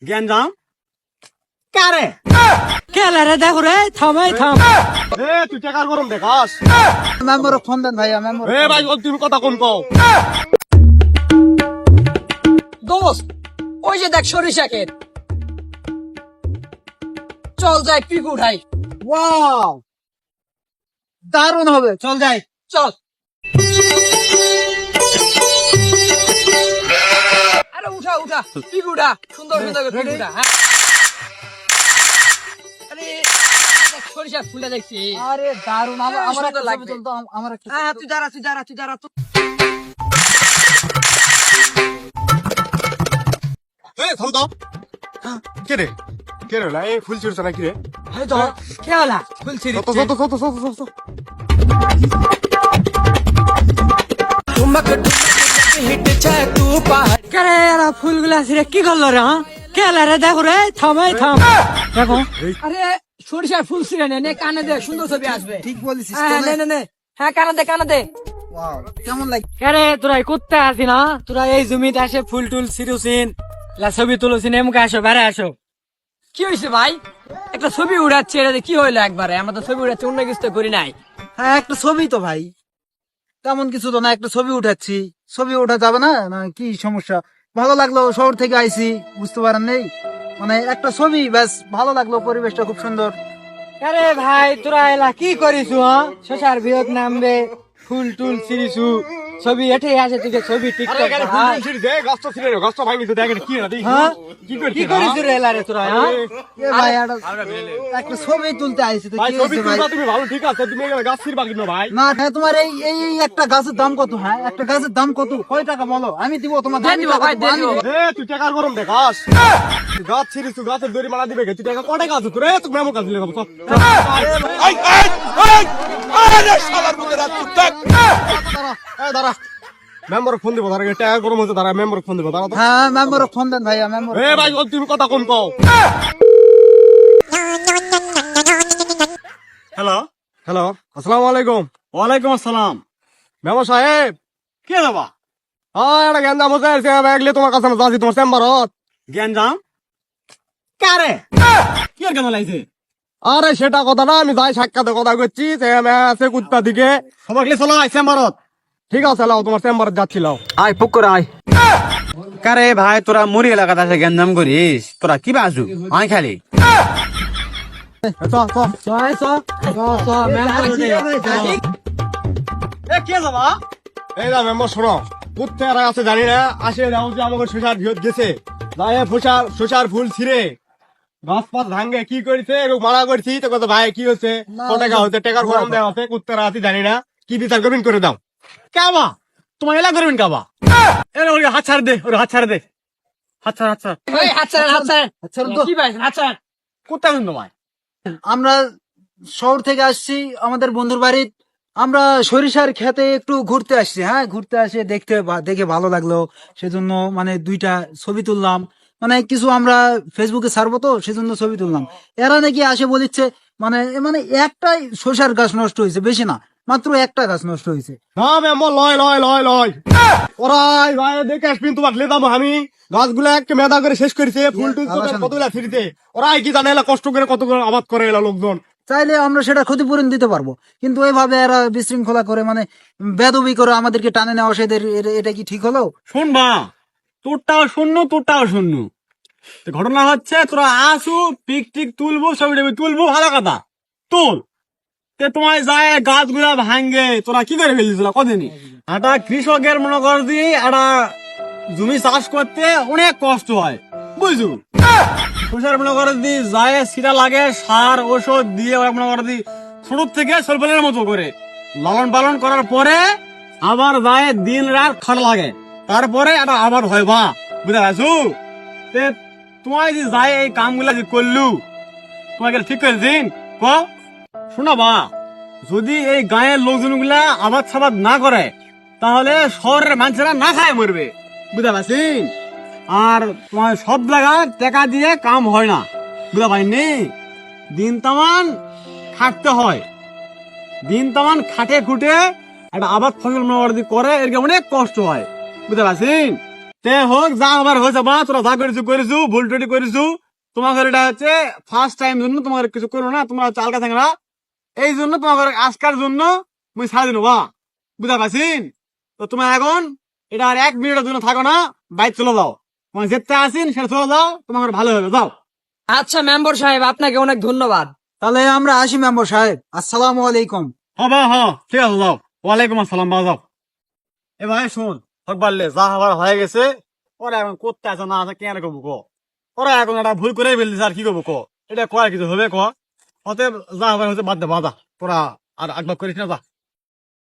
গ্যাঞ্জাম কারে কেলা রে দেখো রে থামাই থাম তুই টাকার গরম দেখাস মেম্বার ফোন দেন ভাইয়া মেম্বার ভাই তুমি কথা কোন কও দোস্ত ওই যে দেখ সরিষা ক্ষেত চল যাই পিক উঠাই ওয়াও দারুণ হবে চল যাই চল আরে উঠা উঠা পিক উঠা সুন্দর সুন্দর করে পিক উঠা হ্যাঁ আরে দেখ সরিষা ফুলটা দেখছি আরে দারুণ আমার সুন্দর একটা ছবি লাগবে। তুলতো, আমার একটা হ্যাঁ তুই দাঁড়া থাম তো কে রে কে রে লাই ফুল ছিড়ছ না কি রে এই তো খেলা ফুল ছিড়ি তো তো কেরে এরা ফুলগুলা ছিড়ে কি করলো রে হ্যাঁ কেলা রে দেখো রে থামাই থাম দেখো আরে সরিষার ফুল ছিড়ে নে কানে দে সুন্দর ছবি আসবে ঠিক বলেছিস হ্যাঁ নে হ্যাঁ কানে দে ওয়াও কেমন লাগে আরে তোরা করতে আসি না তোরা এই জমিতে আসে ফুল টুল ছিড়ুছিন ছবি তুলছিন এমকে আসো বেড়ে আসো কি হয়েছে ভাই একটা ছবি উড়াচ্ছে এটা কি হইলো একবারে আমরা তো ছবি উড়াচ্ছি অন্য কিছু তো করি নাই হ্যাঁ একটা ছবি তো ভাই তেমন কিছু তো না একটা ছবি উঠাচ্ছি ছবি ওঠা যাবে না না কি সমস্যা ভালো লাগলো শহর থেকে আইছি বুঝতে পারেন নেই মানে একটা ছবি ব্যাস ভালো লাগলো পরিবেশটা খুব সুন্দর আরে ভাই তোরা এলা কি করিস শশার বিয়ত নামবে ফুল টুল ছিড়িছু ছবি এঠে আসে তুই ছবি টিকটক গাছ তো ছিড়ে গাছ তো ভাই মিতে দেখেন কি না দেখি হ্যাঁ কি কি করিস রে এলা রে তোরা হ্যাঁ এ ভাই একটা ছবি তুলতে আইছি তো ভাই কি ছবি হয়েছে ভাই তুলবা তুমি ভালো ঠিক আছে তুমি গাছ ছিড়বা কিন্তু ভাই না হ্যাঁ তোমার এই এই এই একটা গাছের দাম কত হ্যাঁ একটা গাছের দাম কত কয় টাকা বলো আমি দিব তোমার দিয়ে দিব ভাই, দিয়ে দিব। তুই টাকার গরম দেখাস তুই গাছ ছিড়িস তুই গাছের দড়ি মারা দিবে তুই টাকা কটা গাছ তোর তুই মেমো কাজ লিখে দাঁড়া মেম্বার ফোন দিব তারা টাকা গরম হচ্ছে তারা মেম্বার ফোন দিব তারা হ্যাঁ মেম্বার ফোন দেন ভাইয়া মেম্বার ভাই তুমি কথা কোন কও হ্যালো হ্যালো আসসালামু আলাইকুম ওয়ালাইকুম আসসালাম মেম্বার সাহেব কে যাবা এটা গ্যাঞ্জাম হচ্ছে ব্যাগলে তোমার কাছে যাচ্ছি তোমার চেম্বারত গ্যাঞ্জাম কারে কি কেন লাগছে আরে সেটা কথা না আমি যাই সাক্ষাতে কথা করছি আছে কুত্তা দিকে সবাইকে চলো চেম্বারত ঠিক আছে লাও তোমার চেম্বারত যাচ্ছিল আয় পুক করে আয় কারে ভাই তোরা মুড়ি এলাকাতে আসে গেঞ্জাম করিস তোরা কি বাসু আয় খালি কে যাবা এই না মেম্বার শোনো কুত্তারা আছে জানি না আসে যাও যে আমাকে শশার ভিয়ত গেছে যাই শশার ফুল ছিঁড়ে গাছ পাত ভাঙ্গে কি করেছে এরকম মারা করছি তো কত ভাই কি হচ্ছে কত টাকা হচ্ছে টাকার গরম দেওয়া আছে কুত্তারা আছে জানি না কি বিচার করবেন করে দাও কাবা তোমার এলা করবেন কাবা এরা ওই হাত ছাড় দে ওর হাত ছাড় দে হাত ছাড় এই হাত ছাড়েন কি ভাই হাত ছাড়েন কুত্তা কিন্তু তোমায় আমরা শহর থেকে আসছি আমাদের বন্ধুর বাড়ি আমরা সরিষার খেতে একটু ঘুরতে আসছি হ্যাঁ ঘুরতে আসে দেখে ভালো লাগলো সেজন্য মানে দুইটা ছবি তুললাম মানে কিছু আমরা ফেসবুকে ছাড়বো তো সেজন্য ছবি তুললাম এরা নাকি আসে বলিচ্ছে মানে মানে একটাই শসার গাছ নষ্ট হয়েছে বেশি না মাত্র একটা গাছ নষ্ট হয়েছে না মেম্বার লয় ওরাই ভাই দেখে আসবেন তোমার লেদাম আমি গাছগুলা একটা মেধা করে শেষ করেছে ফুল টুল কতগুলা ফিরিতে ওরাই কি জানে এলা কষ্ট করে কতগুলো আবাদ করে এলা লোকজন চাইলে আমরা সেটা ক্ষতিপূরণ দিতে পারবো কিন্তু এইভাবে এরা বিশৃঙ্খলা করে মানে বেদবি করে আমাদেরকে টানে নেওয়া সেদের এটা কি ঠিক হলো শুনবা তোরটাও শূন্য তো ঘটনা হচ্ছে তোরা আসু পিক টিক তুলবো ছবি টবি তুলবো ভালো কথা তুল তে তোমায় যায় গাছগুলা ভাঙ্গে তোরা কি করে ফেলিস কদিনই একটা কৃষকের মনে কর দিয়ে একটা জমি চাষ করতে অনেক কষ্ট হয় বুঝছো তুষার মনে করে দি যায় সিরা লাগে সার ঔষধ দিয়ে ওরা মনে করে দি ছোট থেকে সলফলের মতো করে লালন পালন করার পরে আবার যায় দিন রাত খাট লাগে তারপরে একটা আবার হয় বা বুঝতে পারছো তে তোমায় যে যায় এই কামগুলা যে করলু তোমাকে ঠিক করে দিন ক শোনা বা যদি এই গায়ের লোকজনগুলা আবাদ সাবাদ না করে তাহলে শহরের মানুষেরা না খায় মরবে বুঝতে পারছিস আর তোমার সব জায়গা টাকা দিয়ে কাম হয় না বুঝতে পারিনি দিন তামান খাটতে হয় দিন তামান খাটে খুটে একটা আবাদ ফসল করে এর অনেক কষ্ট হয় বুঝতে পারছিস তে হোক যা আবার হয়েছে বা তোরা যা করেছু ভুল টুটি করেছু। তোমাকে এটা হচ্ছে ফার্স্ট টাইম জন্য তোমার কিছু করো না, তোমরা চালকা থাকরা এই জন্য তোমাকে আজকার জন্য মুই ছাড়া দিন বা বুঝা পাচ্ছিন। তো তোমার এখন এটা আর 1 মিনিটের জন্য থাকো না, বাইক চলে যাও। তোমার যেতে আসিন সেটা চলে যাও, তোমার ভালো হবে, যাও। আচ্ছা মেম্বার সাহেব, আপনাকে অনেক ধন্যবাদ। তাহলে আমরা আসি মেম্বার সাহেব, আসসালামু আলাইকুম। হবা হ ঠিক আছে, যাও। ওয়ালাইকুম আসসালাম, বা যাও। এ ভাই শোন, হোক বাড়লে যা হবার হয়ে গেছে, ওরা এখন করতে আছে না আছে কেন করবো ক? ওরা এখন একটা ভুল করে ফেলছে, আর কি করবো ক? এটা কয় কিছু হবে ক? অতএব যা হবার হচ্ছে বাদ দে, বাধা তোরা আর একবার করিস না, যা।